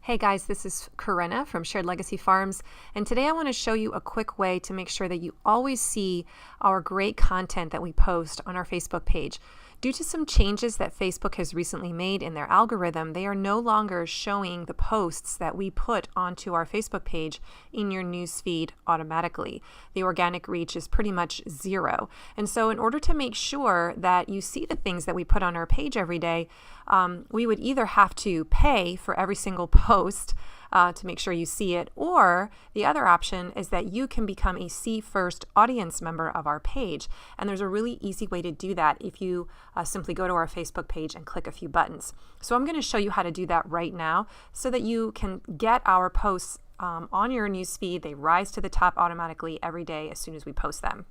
Hey guys, this is Corinna from Shared Legacy Farms, and today I want to show you a quick way to make sure that you always see our great content that we post on our Facebook page. Due to some changes that Facebook has recently made in their algorithm, they are no longer showing the posts that we put onto our Facebook page in your newsfeed automatically. The organic reach is pretty much zero. And so in order to make sure that you see the things that we put on our page every day, we would either have to pay for every single post to make sure you see it, or the other option is that you can become a See First audience member of our page. And there's a really easy way to do that if you simply go to our Facebook page and click a few buttons. So I'm going to show you how to do that right now so that you can get our posts on your newsfeed. They rise to the top automatically every day as soon as we post them.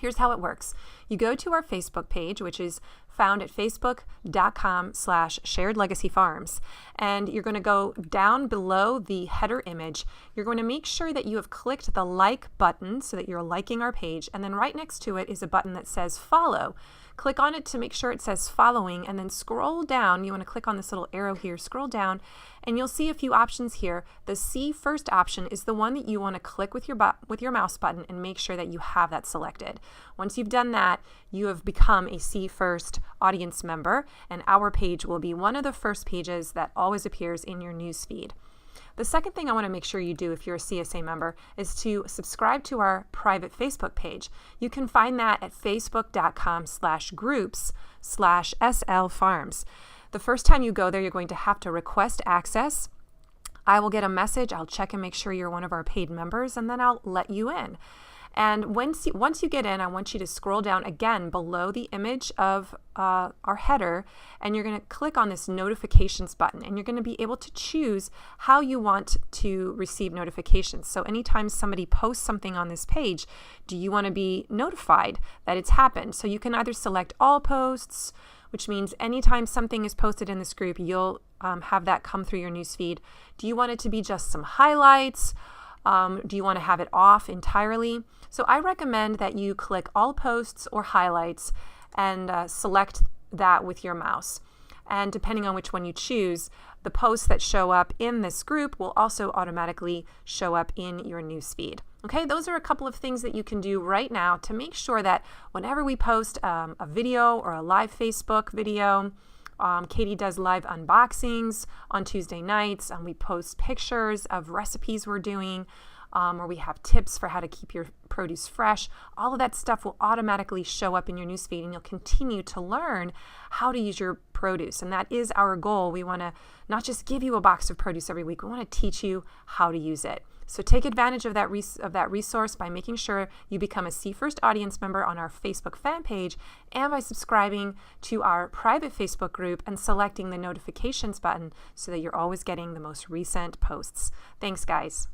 Here's how it works. You go to our Facebook page, which is found at facebook.com/sharedlegacyfarms. And you're going to go down below the header image. You're going to make sure that you have clicked the like button so that you're liking our page. And then right next to it is a button that says follow. Click on it to make sure it says following, and then scroll down. You want to click on this little arrow here, scroll down, and you'll see a few options here. The See First option is the one that you want to click with your mouse button and make sure that you have that selected. Once you've done that, you have become a See First audience member, and our page will be one of the first pages that always appears in your news feed. The second thing I want to make sure you do if you're a CSA member is to subscribe to our private Facebook page. You can find that at facebook.com/groups/slfarms. The first time you go there, you're going to have to request access. I will get a message, I'll check and make sure you're one of our paid members, and then I'll let you in. And once you get in, I want you to scroll down again below the image of our header, and you're going to click on this notifications button, and you're going to be able to choose how you want to receive notifications. So anytime somebody posts something on this page, do you want to be notified that it's happened? So you can either select all posts, which means anytime something is posted in this group, you'll have that come through your newsfeed. Do you want it to be just some highlights? Do you want to have it off entirely? So I recommend that you click all posts or highlights and select that with your mouse. And depending on which one you choose, the posts that show up in this group will also automatically show up in your newsfeed. Okay, those are a couple of things that you can do right now to make sure that whenever we post a video or a live Facebook video, Katie does live unboxings on Tuesday nights, and we post pictures of recipes we're doing, or we have tips for how to keep your produce fresh. All of that stuff will automatically show up in your newsfeed, and you'll continue to learn how to use your produce. And that is our goal. We want to not just give you a box of produce every week, we want to teach you how to use it. So take advantage of that resource by making sure you become a See First audience member on our Facebook fan page, and by subscribing to our private Facebook group and selecting the notifications button so that you're always getting the most recent posts. Thanks, guys.